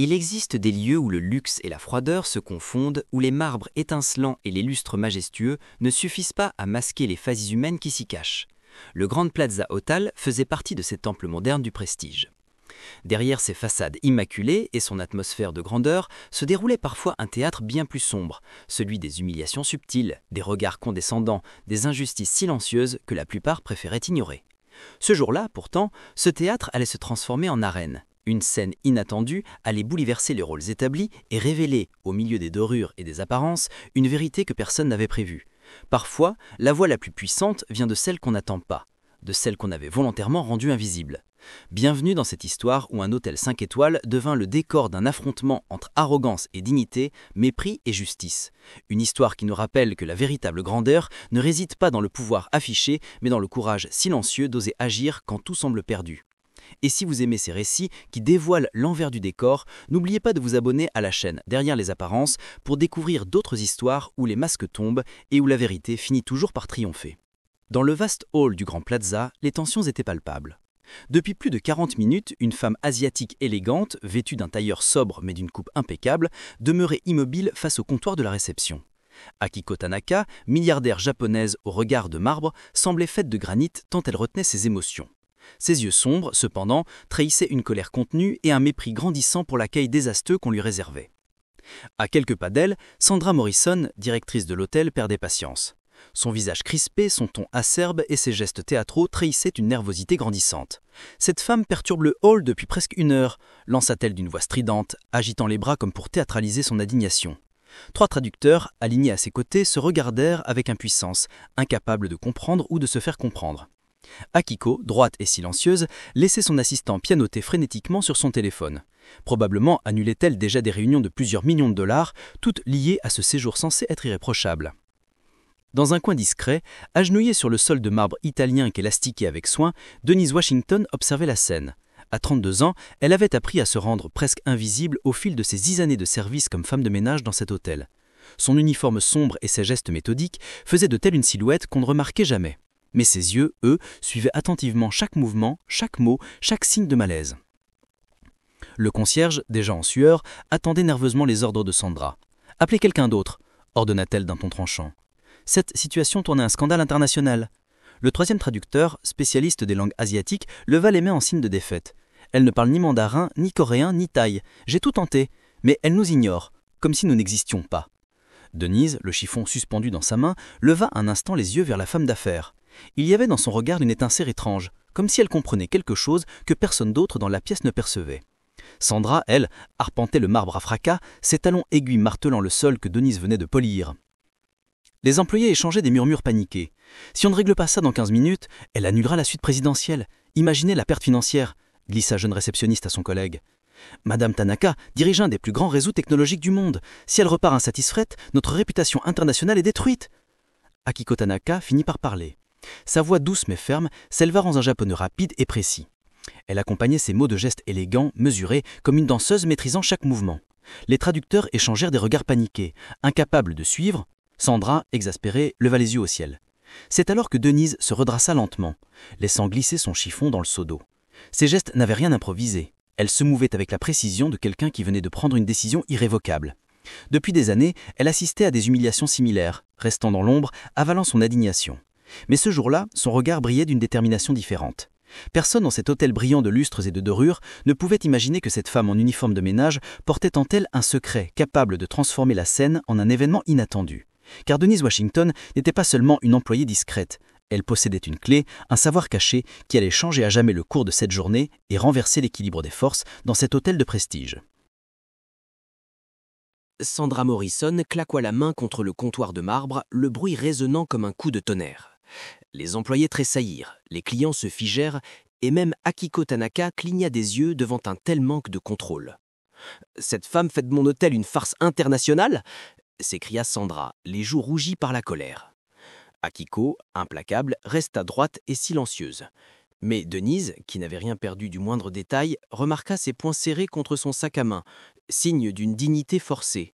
Il existe des lieux où le luxe et la froideur se confondent, où les marbres étincelants et les lustres majestueux ne suffisent pas à masquer les phases humaines qui s'y cachent. Le Grand Plaza Hotel faisait partie de ces temples modernes du prestige. Derrière ses façades immaculées et son atmosphère de grandeur se déroulait parfois un théâtre bien plus sombre, celui des humiliations subtiles, des regards condescendants, des injustices silencieuses que la plupart préféraient ignorer. Ce jour-là, pourtant, ce théâtre allait se transformer en arène. Une scène inattendue allait bouleverser les rôles établis et révéler, au milieu des dorures et des apparences, une vérité que personne n'avait prévue. Parfois, la voix la plus puissante vient de celle qu'on n'attend pas, de celle qu'on avait volontairement rendue invisible. Bienvenue dans cette histoire où un hôtel 5 étoiles devint le décor d'un affrontement entre arrogance et dignité, mépris et justice. Une histoire qui nous rappelle que la véritable grandeur ne réside pas dans le pouvoir affiché, mais dans le courage silencieux d'oser agir quand tout semble perdu. Et si vous aimez ces récits qui dévoilent l'envers du décor, n'oubliez pas de vous abonner à la chaîne Derrière les apparences pour découvrir d'autres histoires où les masques tombent et où la vérité finit toujours par triompher. Dans le vaste hall du Grand Plaza, les tensions étaient palpables. Depuis plus de 40 minutes, une femme asiatique élégante, vêtue d'un tailleur sobre mais d'une coupe impeccable, demeurait immobile face au comptoir de la réception. Akiko Tanaka, milliardaire japonaise au regard de marbre, semblait faite de granit tant elle retenait ses émotions. Ses yeux sombres, cependant, trahissaient une colère contenue et un mépris grandissant pour l'accueil désastreux qu'on lui réservait. À quelques pas d'elle, Sandra Morrison, directrice de l'hôtel, perdait patience. Son visage crispé, son ton acerbe et ses gestes théâtraux trahissaient une nervosité grandissante. « Cette femme perturbe le hall depuis presque 1 heure », lança-t-elle d'une voix stridente, agitant les bras comme pour théâtraliser son indignation. 3 traducteurs, alignés à ses côtés, se regardèrent avec impuissance, incapables de comprendre ou de se faire comprendre. Akiko, droite et silencieuse, laissait son assistant pianoter frénétiquement sur son téléphone. Probablement annulait-elle déjà des réunions de plusieurs millions de dollars, toutes liées à ce séjour censé être irréprochable. Dans un coin discret, agenouillée sur le sol de marbre italien qu'elle astiquait avec soin, Denise Washington observait la scène. À 32 ans, elle avait appris à se rendre presque invisible au fil de ses 10 années de service comme femme de ménage dans cet hôtel. Son uniforme sombre et ses gestes méthodiques faisaient de telle une silhouette qu'on ne remarquait jamais. Mais ses yeux, eux, suivaient attentivement chaque mouvement, chaque mot, chaque signe de malaise. Le concierge, déjà en sueur, attendait nerveusement les ordres de Sandra. « Appelez quelqu'un d'autre », ordonna-t-elle d'un ton tranchant. Cette situation tournait un scandale international. Le 3e traducteur, spécialiste des langues asiatiques, leva les mains en signe de défaite. « Elle ne parle ni mandarin, ni coréen, ni thaï. J'ai tout tenté, mais elle nous ignore, comme si nous n'existions pas. » Denise, le chiffon suspendu dans sa main, leva un instant les yeux vers la femme d'affaires. Il y avait dans son regard une étincelle étrange, comme si elle comprenait quelque chose que personne d'autre dans la pièce ne percevait. Sandra, elle, arpentait le marbre à fracas, ses talons aigus martelant le sol que Denise venait de polir. Les employés échangeaient des murmures paniqués. « Si on ne règle pas ça dans 15 minutes, elle annulera la suite présidentielle. Imaginez la perte financière », glissa jeune réceptionniste à son collègue. « Madame Tanaka dirige un des plus grands réseaux technologiques du monde. Si elle repart insatisfaite, notre réputation internationale est détruite. » Akiko Tanaka finit par parler. Sa voix douce mais ferme s'éleva dans un japonais rapide et précis. Elle accompagnait ses mots de gestes élégants, mesurés, comme une danseuse maîtrisant chaque mouvement. Les traducteurs échangèrent des regards paniqués. Incapables de suivre, Sandra, exaspérée, leva les yeux au ciel. C'est alors que Denise se redressa lentement, laissant glisser son chiffon dans le seau d'eau. Ses gestes n'avaient rien improvisé. Elle se mouvait avec la précision de quelqu'un qui venait de prendre une décision irrévocable. Depuis des années, elle assistait à des humiliations similaires, restant dans l'ombre, avalant son indignation. Mais ce jour-là, son regard brillait d'une détermination différente. Personne dans cet hôtel brillant de lustres et de dorures ne pouvait imaginer que cette femme en uniforme de ménage portait en elle un secret capable de transformer la scène en un événement inattendu. Car Denise Washington n'était pas seulement une employée discrète. Elle possédait une clé, un savoir caché qui allait changer à jamais le cours de cette journée et renverser l'équilibre des forces dans cet hôtel de prestige. Sandra Morrison claqua la main contre le comptoir de marbre, le bruit résonnant comme un coup de tonnerre. Les employés tressaillirent, les clients se figèrent et même Akiko Tanaka cligna des yeux devant un tel manque de contrôle. « Cette femme fait de mon hôtel une farce internationale ?» s'écria Sandra, les joues rougies par la colère. Akiko, implacable, resta droite et silencieuse. Mais Denise, qui n'avait rien perdu du moindre détail, remarqua ses poings serrés contre son sac à main, signe d'une dignité forcée.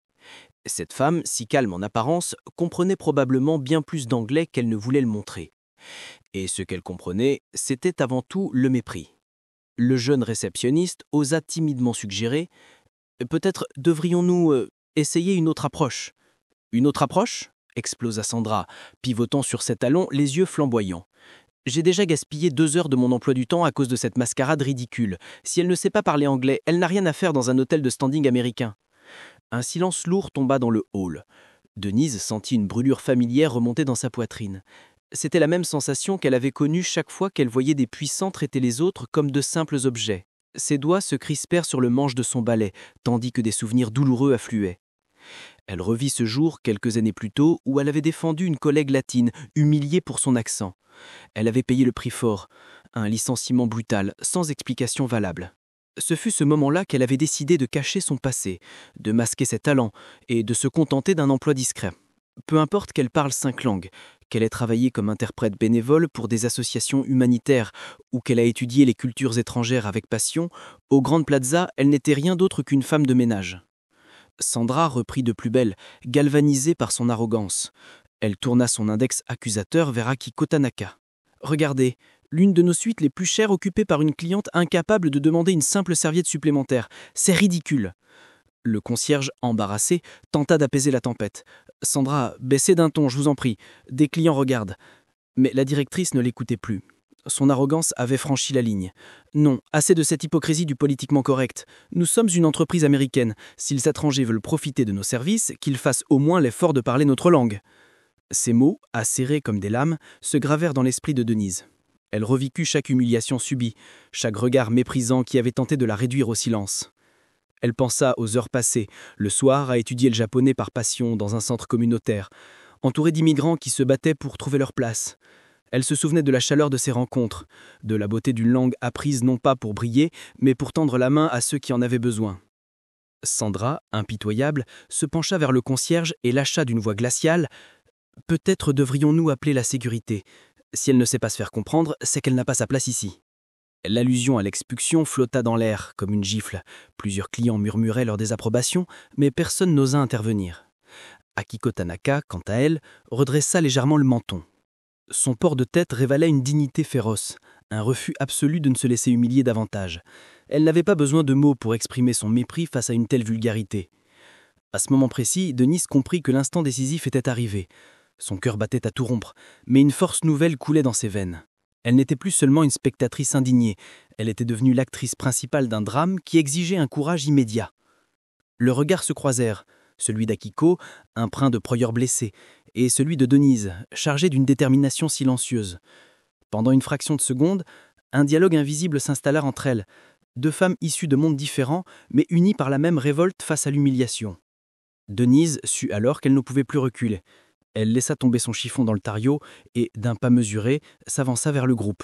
Cette femme, si calme en apparence, comprenait probablement bien plus d'anglais qu'elle ne voulait le montrer. Et ce qu'elle comprenait, c'était avant tout le mépris. Le jeune réceptionniste osa timidement suggérer Peut-être devrions-nous essayer une autre approche. Une autre approche explosa Sandra, pivotant sur ses talons, les yeux flamboyants. J'ai déjà gaspillé 2 heures de mon emploi du temps à cause de cette mascarade ridicule. Si elle ne sait pas parler anglais, elle n'a rien à faire dans un hôtel de standing américain. Un silence lourd tomba dans le hall. Denise sentit une brûlure familière remonter dans sa poitrine. C'était la même sensation qu'elle avait connue chaque fois qu'elle voyait des puissants traiter les autres comme de simples objets. Ses doigts se crispèrent sur le manche de son balai, tandis que des souvenirs douloureux affluaient. Elle revit ce jour, quelques années plus tôt, où elle avait défendu une collègue latine, humiliée pour son accent. Elle avait payé le prix fort, un licenciement brutal, sans explication valable. Ce fut ce moment-là qu'elle avait décidé de cacher son passé, de masquer ses talents et de se contenter d'un emploi discret. Peu importe qu'elle parle 5 langues, qu'elle ait travaillé comme interprète bénévole pour des associations humanitaires ou qu'elle a étudié les cultures étrangères avec passion, au Grand Plaza, elle n'était rien d'autre qu'une femme de ménage. Sandra reprit de plus belle, galvanisée par son arrogance. Elle tourna son index accusateur vers Akiko Tanaka. « Regardez, l'une de nos suites les plus chères occupée par une cliente incapable de demander une simple serviette supplémentaire. C'est ridicule !» Le concierge, embarrassé, tenta d'apaiser la tempête. « Sandra, baissez d'un ton, je vous en prie. Des clients regardent. » Mais la directrice ne l'écoutait plus. Son arrogance avait franchi la ligne. Non, assez de cette hypocrisie du politiquement correct. Nous sommes une entreprise américaine. Si les étrangers veulent profiter de nos services, qu'ils fassent au moins l'effort de parler notre langue. Ces mots, acérés comme des lames, se gravèrent dans l'esprit de Denise. Elle revécut chaque humiliation subie, chaque regard méprisant qui avait tenté de la réduire au silence. Elle pensa aux heures passées, le soir, à étudier le japonais par passion dans un centre communautaire, entourée d'immigrants qui se battaient pour trouver leur place. Elle se souvenait de la chaleur de ces rencontres, de la beauté d'une langue apprise non pas pour briller, mais pour tendre la main à ceux qui en avaient besoin. Sandra, impitoyable, se pencha vers le concierge et lâcha d'une voix glaciale « Peut-être devrions-nous appeler la sécurité. Si elle ne sait pas se faire comprendre, c'est qu'elle n'a pas sa place ici. » L'allusion à l'expulsion flotta dans l'air, comme une gifle. Plusieurs clients murmuraient leur désapprobation, mais personne n'osa intervenir. Akiko Tanaka, quant à elle, redressa légèrement le menton. Son port de tête révélait une dignité féroce, un refus absolu de ne se laisser humilier davantage. Elle n'avait pas besoin de mots pour exprimer son mépris face à une telle vulgarité. À ce moment précis, Denise comprit que l'instant décisif était arrivé. Son cœur battait à tout rompre, mais une force nouvelle coulait dans ses veines. Elle n'était plus seulement une spectatrice indignée, elle était devenue l'actrice principale d'un drame qui exigeait un courage immédiat. Leurs regards se croisèrent, celui d'Akiko, empreint de proieurs blessés, et celui de Denise, chargé d'une détermination silencieuse. Pendant une fraction de seconde, un dialogue invisible s'installa entre elles, 2 femmes issues de mondes différents, mais unies par la même révolte face à l'humiliation. Denise sut alors qu'elle ne pouvait plus reculer. Elle laissa tomber son chiffon dans le tariot et, d'un pas mesuré, s'avança vers le groupe.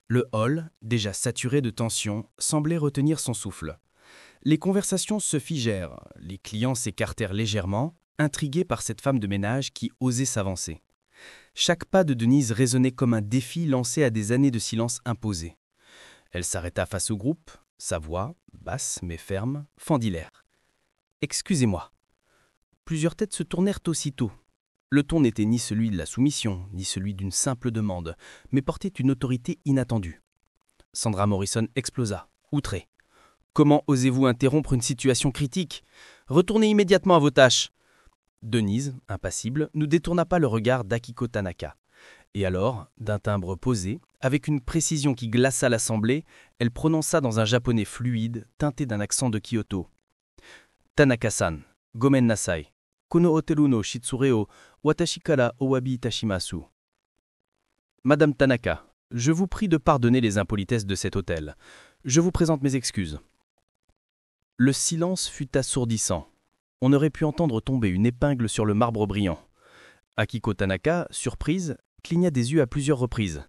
Le hall, déjà saturé de tension, semblait retenir son souffle. Les conversations se figèrent, les clients s'écartèrent légèrement, intrigués par cette femme de ménage qui osait s'avancer. Chaque pas de Denise résonnait comme un défi lancé à des années de silence imposé. Elle s'arrêta face au groupe, sa voix, basse mais ferme, fendit l'air. « Excusez-moi. » Plusieurs têtes se tournèrent aussitôt. Le ton n'était ni celui de la soumission, ni celui d'une simple demande, mais portait une autorité inattendue. Sandra Morrison explosa, outrée. « Comment osez-vous interrompre une situation critique ? Retournez immédiatement à vos tâches !» Denise, impassible, ne détourna pas le regard d'Akiko Tanaka. Et alors, d'un timbre posé, avec une précision qui glaça l'assemblée, elle prononça dans un japonais fluide, teinté d'un accent de Kyoto. « Tanaka-san, gomen nasai. Kono hoteru no shitsure o watashi kara owabi itashimasu. » Madame Tanaka, je vous prie de pardonner les impolitesses de cet hôtel. Je vous présente mes excuses. Le silence fut assourdissant. On aurait pu entendre tomber une épingle sur le marbre brillant. Akiko Tanaka, surprise, cligna des yeux à plusieurs reprises.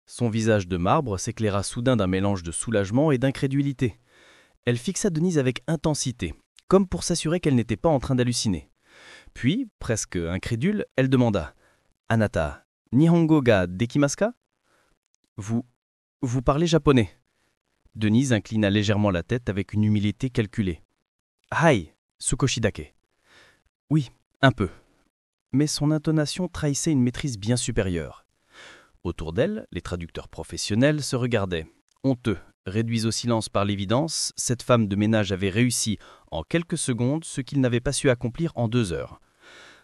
Son visage de marbre s'éclaira soudain d'un mélange de soulagement et d'incrédulité. Elle fixa Denise avec intensité, comme pour s'assurer qu'elle n'était pas en train d'halluciner. Puis, presque incrédule, elle demanda « Anata, Nihongo ga dekimasu ka ?» Vous parlez japonais ?» Denise inclina légèrement la tête avec une humilité calculée. « Hai, sukoshi dake. » Oui, un peu. Mais son intonation trahissait une maîtrise bien supérieure. Autour d'elle, les traducteurs professionnels se regardaient, honteux, Réduits au silence par l'évidence, cette femme de ménage avait réussi en quelques secondes ce qu'il n'avait pas su accomplir en 2 heures.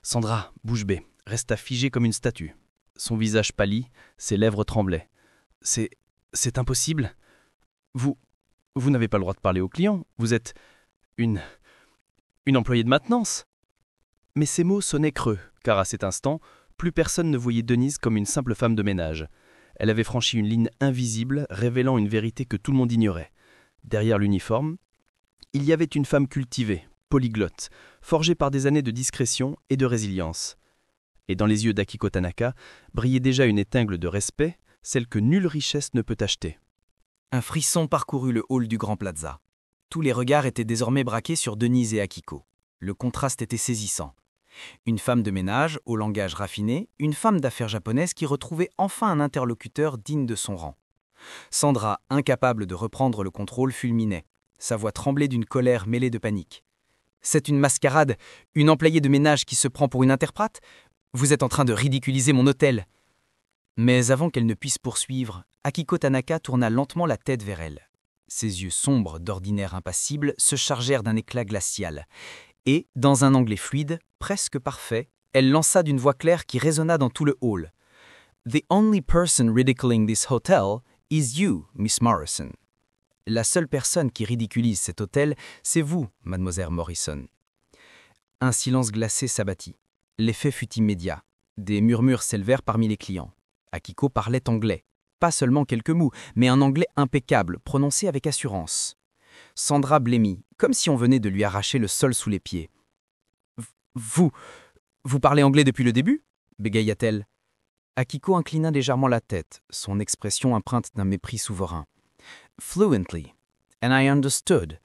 Sandra, bouche bée, resta figée comme une statue. Son visage pâlit, ses lèvres tremblaient. « C'est impossible. Vous n'avez pas le droit de parler aux clients. Vous êtes une employée de maintenance. » Mais ces mots sonnaient creux, car à cet instant, plus personne ne voyait Denise comme une simple femme de ménage. Elle avait franchi une ligne invisible, révélant une vérité que tout le monde ignorait. Derrière l'uniforme, il y avait une femme cultivée, polyglotte, forgée par des années de discrétion et de résilience. Et dans les yeux d'Akiko Tanaka brillait déjà une épingle de respect, celle que nulle richesse ne peut acheter. Un frisson parcourut le hall du Grand Plaza. Tous les regards étaient désormais braqués sur Denise et Akiko. Le contraste était saisissant. Une femme de ménage, au langage raffiné, une femme d'affaires japonaise qui retrouvait enfin un interlocuteur digne de son rang. Sandra, incapable de reprendre le contrôle, fulminait. Sa voix tremblait d'une colère mêlée de panique. « C'est une mascarade, une employée de ménage qui se prend pour une interprète ? Vous êtes en train de ridiculiser mon hôtel !» Mais avant qu'elle ne puisse poursuivre, Akiko Tanaka tourna lentement la tête vers elle. Ses yeux sombres, d'ordinaire impassibles, se chargèrent d'un éclat glacial. Et, dans un anglais fluide, presque parfait, elle lança d'une voix claire qui résonna dans tout le hall. « The only person ridiculing this hotel is you, Miss Morrison. » La seule personne qui ridiculise cet hôtel, c'est vous, mademoiselle Morrison. Un silence glacé s'abattit. L'effet fut immédiat. Des murmures s'élevèrent parmi les clients. Akiko parlait anglais. Pas seulement quelques mots, mais un anglais impeccable, prononcé avec assurance. Sandra blêmit, comme si on venait de lui arracher le sol sous les pieds. « Vous parlez anglais depuis le début ?» bégaya-t-elle. Akiko inclina légèrement la tête, son expression empreinte d'un mépris souverain. « Fluently, and I understood.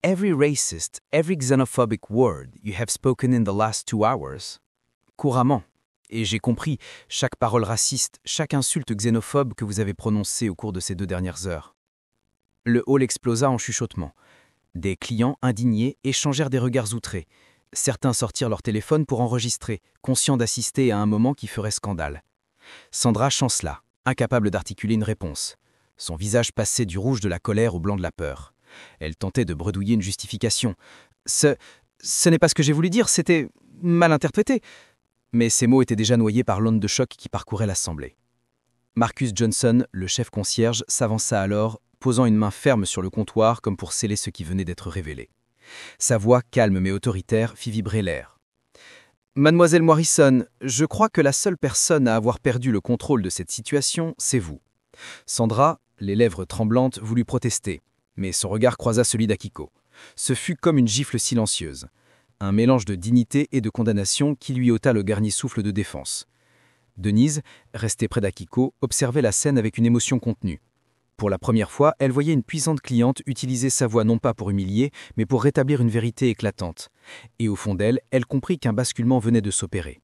Every racist, every xenophobic word you have spoken in the last 2 hours. » Couramment. Et j'ai compris chaque parole raciste, chaque insulte xénophobe que vous avez prononcée au cours de ces 2 dernières heures. Le hall explosa en chuchotements. Des clients, indignés, échangèrent des regards outrés. Certains sortirent leur téléphone pour enregistrer, conscients d'assister à un moment qui ferait scandale. Sandra chancela, incapable d'articuler une réponse. Son visage passait du rouge de la colère au blanc de la peur. Elle tentait de bredouiller une justification. « Ce n'est pas ce que j'ai voulu dire, c'était mal interprété. » Mais ces mots étaient déjà noyés par l'onde de choc qui parcourait l'assemblée. Marcus Johnson, le chef concierge, s'avança alors, posant une main ferme sur le comptoir comme pour sceller ce qui venait d'être révélé. Sa voix, calme mais autoritaire, fit vibrer l'air. « Mademoiselle Morrison, je crois que la seule personne à avoir perdu le contrôle de cette situation, c'est vous. » Sandra, les lèvres tremblantes, voulut protester, mais son regard croisa celui d'Akiko. Ce fut comme une gifle silencieuse. Un mélange de dignité et de condamnation qui lui ôta le dernier souffle de défense. Denise, restée près d'Akiko, observait la scène avec une émotion contenue. Pour la première fois, elle voyait une puissante cliente utiliser sa voix non pas pour humilier, mais pour rétablir une vérité éclatante. Et au fond d'elle, elle comprit qu'un basculement venait de s'opérer.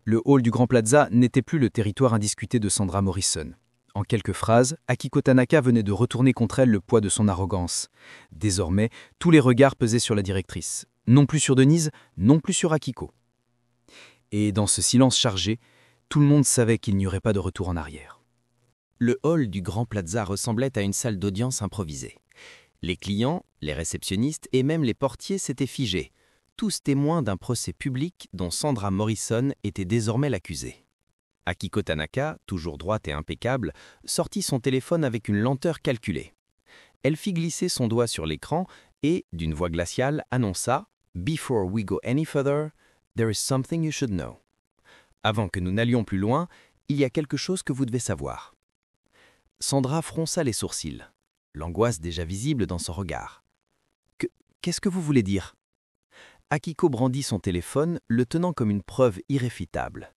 Le hall du Grand Plaza n'était plus le territoire indiscuté de Sandra Morrison. En quelques phrases, Akiko Tanaka venait de retourner contre elle le poids de son arrogance. Désormais, tous les regards pesaient sur la directrice. Non plus sur Denise, non plus sur Akiko. Et dans ce silence chargé, tout le monde savait qu'il n'y aurait pas de retour en arrière. Le hall du Grand Plaza ressemblait à une salle d'audience improvisée. Les clients, les réceptionnistes et même les portiers s'étaient figés, tous témoins d'un procès public dont Sandra Morrison était désormais l'accusée. Akiko Tanaka, toujours droite et impeccable, sortit son téléphone avec une lenteur calculée. Elle fit glisser son doigt sur l'écran et, d'une voix glaciale, annonça « Before we go any further, there is something you should know. » Avant que nous n'allions plus loin, il y a quelque chose que vous devez savoir. Sandra fronça les sourcils, l'angoisse déjà visible dans son regard. « Qu'est-ce que vous voulez dire ?» Akiko brandit son téléphone, le tenant comme une preuve irréfutable.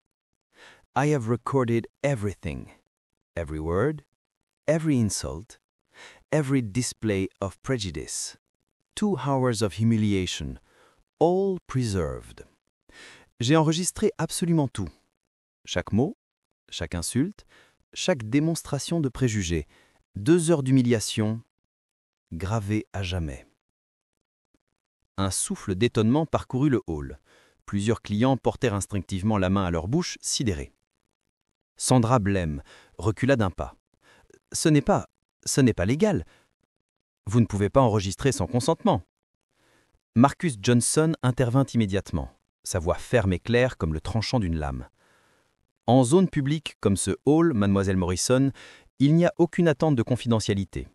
« I have recorded everything. Every word, every insult, every display of prejudice. 2 hours of humiliation, all preserved. » J'ai enregistré absolument tout. Chaque mot, chaque insulte, chaque démonstration de préjugés. 2 heures d'humiliation, gravées à jamais. Un souffle d'étonnement parcourut le hall. Plusieurs clients portèrent instinctivement la main à leur bouche, sidérés. Sandra blême, recula d'un pas. « Ce n'est pas légal. Vous ne pouvez pas enregistrer sans consentement. Marcus Johnson intervint immédiatement, sa voix ferme et claire comme le tranchant d'une lame. En zone publique comme ce hall, mademoiselle Morrison, il n'y a aucune attente de confidentialité.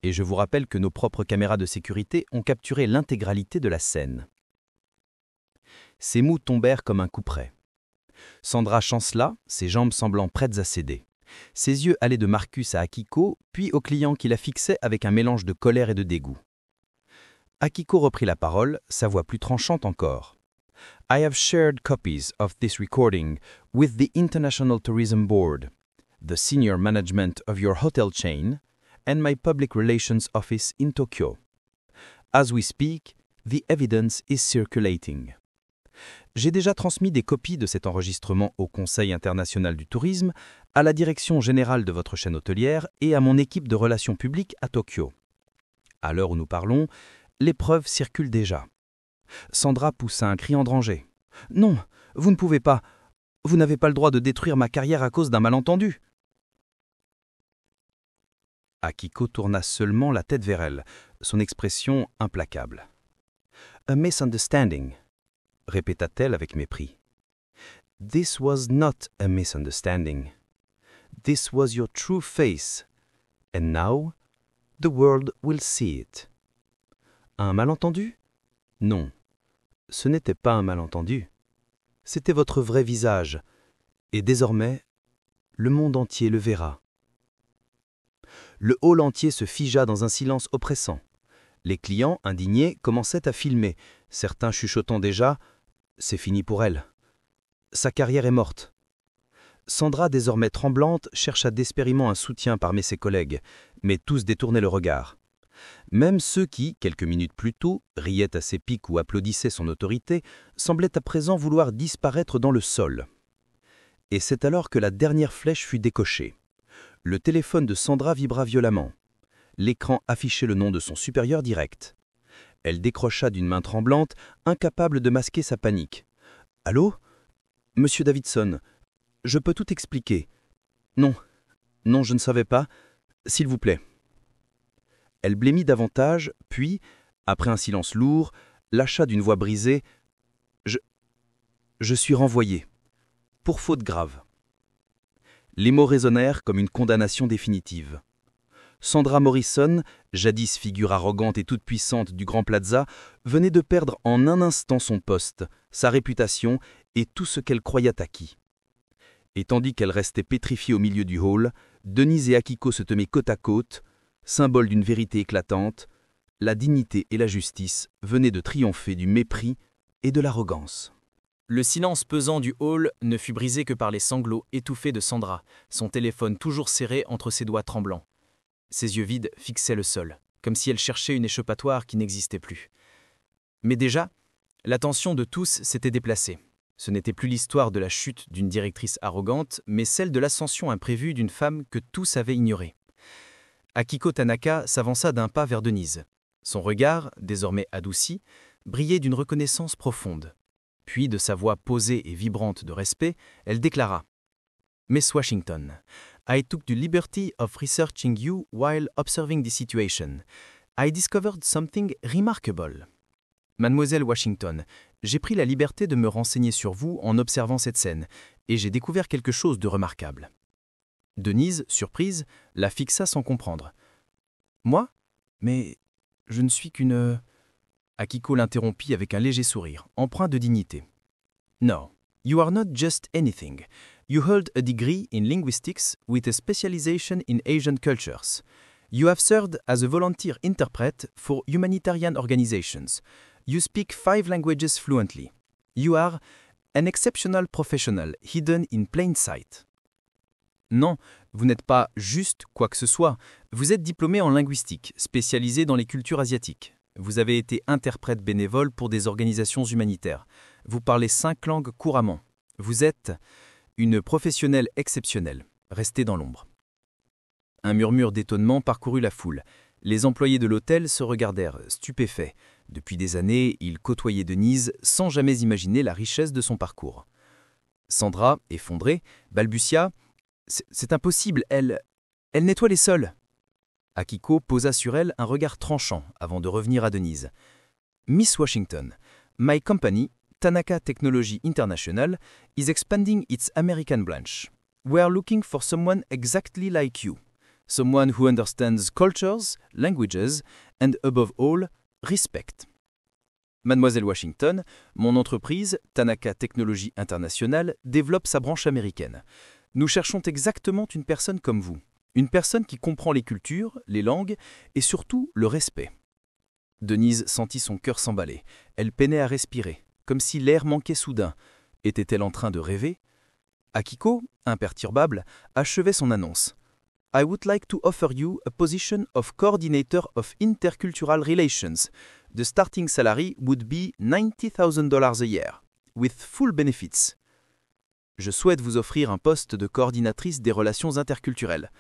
Et je vous rappelle que nos propres caméras de sécurité ont capturé l'intégralité de la scène. Ses mots tombèrent comme un couperet. Sandra chancela, ses jambes semblant prêtes à céder. Ses yeux allaient de Marcus à Akiko, puis au client qui la fixait avec un mélange de colère et de dégoût. Akiko reprit la parole, sa voix plus tranchante encore. I have shared copies of this recording with the International Tourism Board, the senior management of your hotel chain, and my public relations office in Tokyo. As we speak, the evidence is circulating. J'ai déjà transmis des copies de cet enregistrement au Conseil international du tourisme, à la direction générale de votre chaîne hôtelière et à mon équipe de relations publiques à Tokyo. À l'heure où nous parlons, les preuves circulent déjà. Sandra poussa un cri en danger. « Non, vous ne pouvez pas. Vous n'avez pas le droit de détruire ma carrière à cause d'un malentendu. » Akiko tourna seulement la tête vers elle, son expression implacable. « A misunderstanding », répéta-t-elle avec mépris. « This was not a misunderstanding. This was your true face. And now, the world will see it. » Un malentendu ? Non, ce n'était pas un malentendu. C'était votre vrai visage. Et désormais, le monde entier le verra. Le hall entier se figea dans un silence oppressant. Les clients, indignés, commençaient à filmer, certains chuchotant déjà « C'est fini pour elle. Sa carrière est morte. » Sandra, désormais tremblante, chercha désespérément un soutien parmi ses collègues, mais tous détournaient le regard. Même ceux qui, quelques minutes plus tôt, riaient à ses piques ou applaudissaient son autorité, semblaient à présent vouloir disparaître dans le sol. Et c'est alors que la dernière flèche fut décochée. Le téléphone de Sandra vibra violemment. L'écran affichait le nom de son supérieur direct. Elle décrocha d'une main tremblante, incapable de masquer sa panique. « Allô ? Monsieur Davidson, je peux tout expliquer. Non, je ne savais pas. S'il vous plaît. » Elle blêmit davantage, puis, après un silence lourd, lâcha d'une voix brisée « Je suis renvoyé. Pour faute grave. » Les mots résonnèrent comme une condamnation définitive. Sandra Morrison, jadis figure arrogante et toute puissante du Grand Plaza, venait de perdre en un instant son poste, sa réputation et tout ce qu'elle croyait acquis. Et tandis qu'elle restait pétrifiée au milieu du hall, Denise et Akiko se tenaient côte à côte, symbole d'une vérité éclatante, la dignité et la justice venaient de triompher du mépris et de l'arrogance. Le silence pesant du hall ne fut brisé que par les sanglots étouffés de Sandra, son téléphone toujours serré entre ses doigts tremblants. Ses yeux vides fixaient le sol, comme si elle cherchait une échappatoire qui n'existait plus. Mais déjà, l'attention de tous s'était déplacée. Ce n'était plus l'histoire de la chute d'une directrice arrogante, mais celle de l'ascension imprévue d'une femme que tous avaient ignorée. Akiko Tanaka s'avança d'un pas vers Denise. Son regard, désormais adouci, brillait d'une reconnaissance profonde. Puis, de sa voix posée et vibrante de respect, elle déclara « Miss Washington, I took the liberty of researching you while observing the situation. I discovered something remarkable. » Mademoiselle Washington, j'ai pris la liberté de me renseigner sur vous en observant cette scène, et j'ai découvert quelque chose de remarquable. Denise, surprise, la fixa sans comprendre. « Moi ? Mais je ne suis qu'une... » Akiko l'interrompit avec un léger sourire, empreint de dignité. « No, you are not just anything. You hold a degree in linguistics with a specialization in Asian cultures. You have served as a volunteer interpret for humanitarian organizations. You speak 5 languages fluently. You are an exceptional professional hidden in plain sight. » Non, vous n'êtes pas juste quoi que ce soit. Vous êtes diplômé en linguistique, spécialisé dans les cultures asiatiques. Vous avez été interprète bénévole pour des organisations humanitaires. Vous parlez 5 langues couramment. Vous êtes une professionnelle exceptionnelle. Restez dans l'ombre. Un murmure d'étonnement parcourut la foule. Les employés de l'hôtel se regardèrent, stupéfaits. Depuis des années, ils côtoyaient Denise sans jamais imaginer la richesse de son parcours. Sandra, effondrée, balbutia « C'est impossible, elle nettoie les sols. » Akiko posa sur elle un regard tranchant avant de revenir à Denise. « Miss Washington, my company, Tanaka Technology International, is expanding its American branch. We are looking for someone exactly like you. Someone who understands cultures, languages, and above all, respect. Mademoiselle Washington, mon entreprise, Tanaka Technology International, développe sa branche américaine. Nous cherchons exactement une personne comme vous. Une personne qui comprend les cultures, les langues et surtout le respect. » Denise sentit son cœur s'emballer. Elle peinait à respirer, comme si l'air manquait soudain. Était-elle en train de rêver? Akiko, imperturbable, achevait son annonce. « I would like to offer you a position of Coordinator of Intercultural Relations. The starting salary would be $90,000 a year, with full benefits. » Je souhaite vous offrir un poste de coordinatrice des relations interculturelles.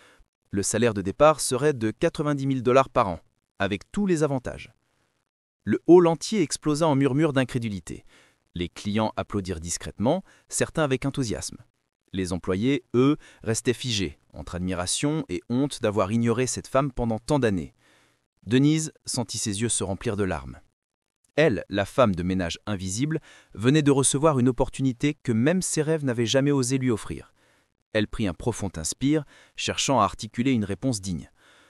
Le salaire de départ serait de $90 000 par an, avec tous les avantages. Le hall entier explosa en murmures d'incrédulité. Les clients applaudirent discrètement, certains avec enthousiasme. Les employés, eux, restaient figés, entre admiration et honte d'avoir ignoré cette femme pendant tant d'années. Denise sentit ses yeux se remplir de larmes. Elle, la femme de ménage invisible, venait de recevoir une opportunité que même ses rêves n'avaient jamais osé lui offrir. Elle prit un profond inspire, cherchant à articuler une réponse digne.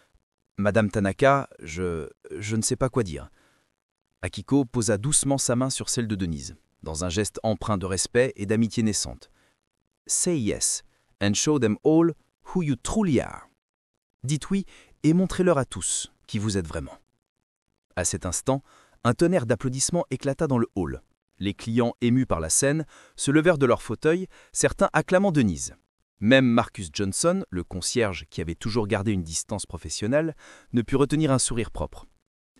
« Madame Tanaka, je ne sais pas quoi dire. » Akiko posa doucement sa main sur celle de Denise, dans un geste empreint de respect et d'amitié naissante. « Say yes, and show them all who you truly are. » Dites oui et montrez-leur à tous qui vous êtes vraiment. À cet instant, un tonnerre d'applaudissements éclata dans le hall. Les clients, émus par la scène, se levèrent de leurs fauteuils, certains acclamant Denise. Même Marcus Johnson, le concierge qui avait toujours gardé une distance professionnelle, ne put retenir un sourire propre.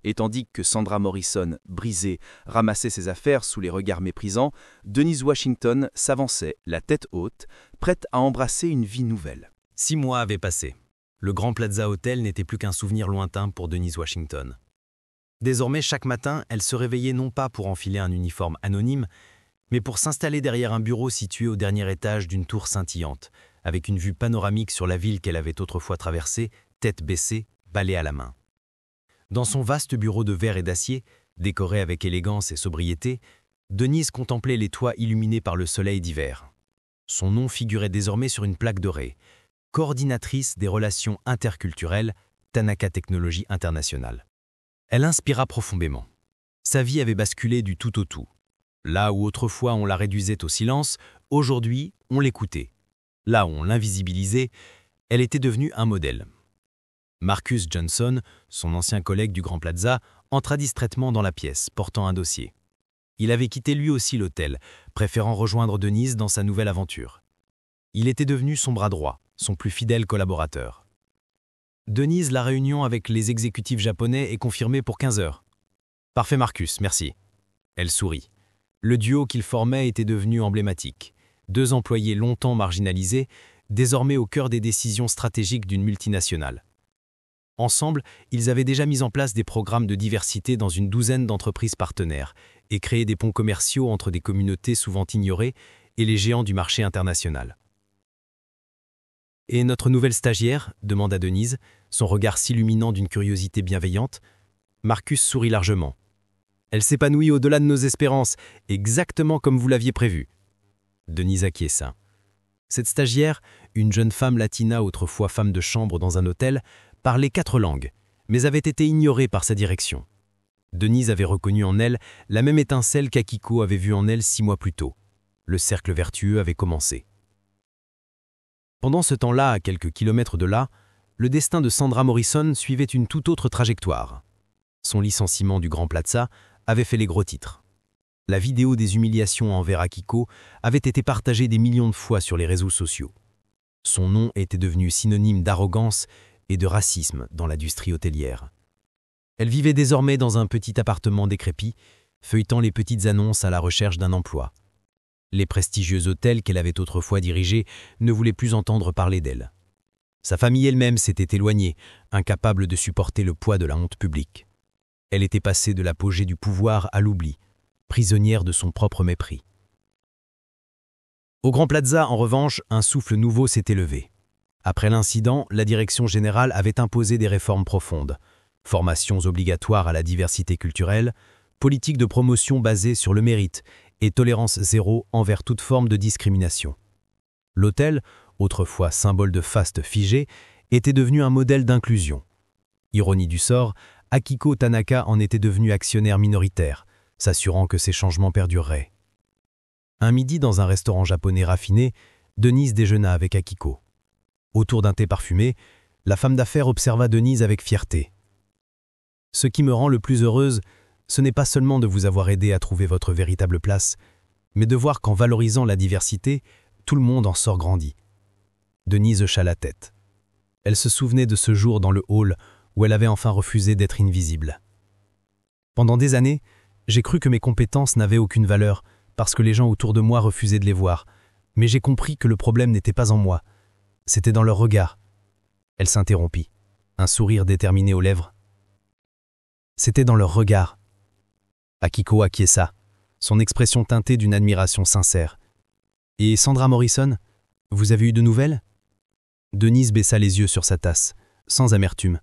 Et tandis que Sandra Morrison, brisée, ramassait ses affaires sous les regards méprisants, Denise Washington s'avançait, la tête haute, prête à embrasser une vie nouvelle. 6 mois avaient passé. Le Grand Plaza Hotel n'était plus qu'un souvenir lointain pour Denise Washington. Désormais, chaque matin, elle se réveillait non pas pour enfiler un uniforme anonyme, mais pour s'installer derrière un bureau situé au dernier étage d'une tour scintillante, avec une vue panoramique sur la ville qu'elle avait autrefois traversée, tête baissée, balai à la main. Dans son vaste bureau de verre et d'acier, décoré avec élégance et sobriété, Denise contemplait les toits illuminés par le soleil d'hiver. Son nom figurait désormais sur une plaque dorée, coordinatrice des relations interculturelles, Tanaka Technology International. Elle inspira profondément. Sa vie avait basculé du tout au tout. Là où autrefois on la réduisait au silence, aujourd'hui on l'écoutait. Là où on l'invisibilisait, elle était devenue un modèle. Marcus Johnson, son ancien collègue du Grand Plaza, entra distraitement dans la pièce, portant un dossier. Il avait quitté lui aussi l'hôtel, préférant rejoindre Denise dans sa nouvelle aventure. Il était devenu son bras droit, son plus fidèle collaborateur. Denise, la réunion avec les exécutifs japonais est confirmée pour 15 heures. Parfait Marcus, merci. Elle sourit. Le duo qu'ils formaient était devenu emblématique. 2 employés longtemps marginalisés, désormais au cœur des décisions stratégiques d'une multinationale. Ensemble, ils avaient déjà mis en place des programmes de diversité dans une douzaine d'entreprises partenaires et créé des ponts commerciaux entre des communautés souvent ignorées et les géants du marché international. « Et notre nouvelle stagiaire ?» demanda Denise, son regard s'illuminant d'une curiosité bienveillante. Marcus sourit largement. « Elle s'épanouit au-delà de nos espérances, exactement comme vous l'aviez prévu. » Denise acquiesça. Cette stagiaire, une jeune femme latina autrefois femme de chambre dans un hôtel, parlait 4 langues, mais avait été ignorée par sa direction. Denise avait reconnu en elle la même étincelle qu'Akiko avait vue en elle 6 mois plus tôt. Le cercle vertueux avait commencé. Pendant ce temps-là, à quelques kilomètres de là, le destin de Sandra Morrison suivait une toute autre trajectoire. Son licenciement du Grand Plaza avait fait les gros titres. La vidéo des humiliations envers Akiko avait été partagée des millions de fois sur les réseaux sociaux. Son nom était devenu synonyme d'arrogance et de racisme dans l'industrie hôtelière. Elle vivait désormais dans un petit appartement décrépit, feuilletant les petites annonces à la recherche d'un emploi. Les prestigieux hôtels qu'elle avait autrefois dirigés ne voulaient plus entendre parler d'elle. Sa famille elle-même s'était éloignée, incapable de supporter le poids de la honte publique. Elle était passée de l'apogée du pouvoir à l'oubli, prisonnière de son propre mépris. Au Grand Plaza, en revanche, un souffle nouveau s'était levé. Après l'incident, la direction générale avait imposé des réformes profondes. Formations obligatoires à la diversité culturelle, politique de promotion basée sur le mérite et tolérance zéro envers toute forme de discrimination. L'hôtel, autrefois symbole de faste figé, était devenu un modèle d'inclusion. Ironie du sort, Akiko Tanaka en était devenu actionnaire minoritaire, s'assurant que ces changements perdureraient. Un midi dans un restaurant japonais raffiné, Denise déjeuna avec Akiko. Autour d'un thé parfumé, la femme d'affaires observa Denise avec fierté. « Ce qui me rend le plus heureuse, ce n'est pas seulement de vous avoir aidé à trouver votre véritable place, mais de voir qu'en valorisant la diversité, tout le monde en sort grandi. » Denise hocha la tête. Elle se souvenait de ce jour dans le hall où elle avait enfin refusé d'être invisible. Pendant des années, j'ai cru que mes compétences n'avaient aucune valeur parce que les gens autour de moi refusaient de les voir, mais j'ai compris que le problème n'était pas en moi, c'était dans leur regard. Elle s'interrompit, un sourire déterminé aux lèvres. C'était dans leur regard. Akiko acquiesça, son expression teintée d'une admiration sincère. « Et Sandra Morrison, vous avez eu de nouvelles ?» Denise baissa les yeux sur sa tasse, sans amertume.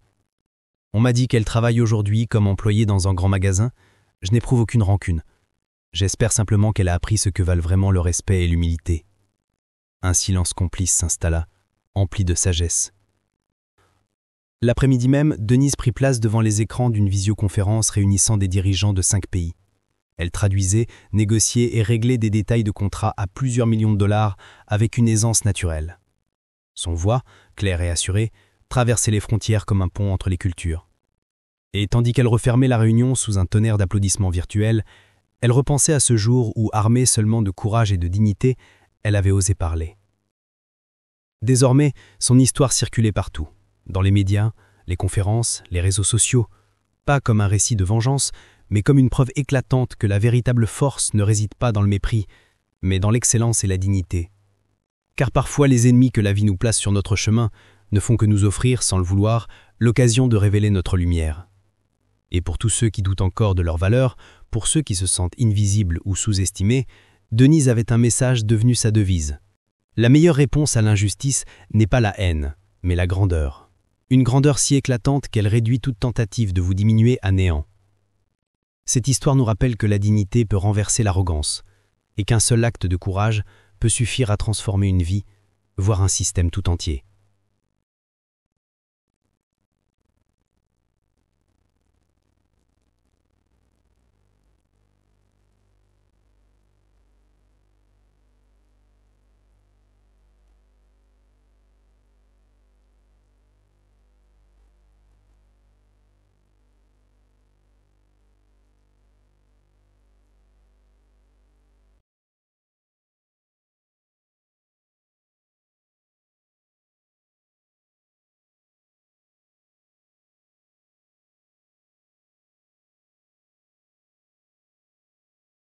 « On m'a dit qu'elle travaille aujourd'hui comme employée dans un grand magasin. Je n'éprouve aucune rancune. J'espère simplement qu'elle a appris ce que valent vraiment le respect et l'humilité. » Un silence complice s'installa, empli de sagesse. L'après-midi même, Denise prit place devant les écrans d'une visioconférence réunissant des dirigeants de 5 pays. Elle traduisait, négociait et réglait des détails de contrats à plusieurs millions de dollars avec une aisance naturelle. Son voix, claire et assurée, traversait les frontières comme un pont entre les cultures. Et tandis qu'elle refermait la réunion sous un tonnerre d'applaudissements virtuels, elle repensait à ce jour où, armée seulement de courage et de dignité, elle avait osé parler. Désormais, son histoire circulait partout, dans les médias, les conférences, les réseaux sociaux, pas comme un récit de vengeance, mais comme une preuve éclatante que la véritable force ne réside pas dans le mépris, mais dans l'excellence et la dignité. Car parfois les ennemis que la vie nous place sur notre chemin ne font que nous offrir, sans le vouloir, l'occasion de révéler notre lumière. Et pour tous ceux qui doutent encore de leur valeur, pour ceux qui se sentent invisibles ou sous-estimés, Denise avait un message devenu sa devise. La meilleure réponse à l'injustice n'est pas la haine, mais la grandeur. Une grandeur si éclatante qu'elle réduit toute tentative de vous diminuer à néant. Cette histoire nous rappelle que la dignité peut renverser l'arrogance, et qu'un seul acte de courage peut suffire à transformer une vie, voire un système tout entier.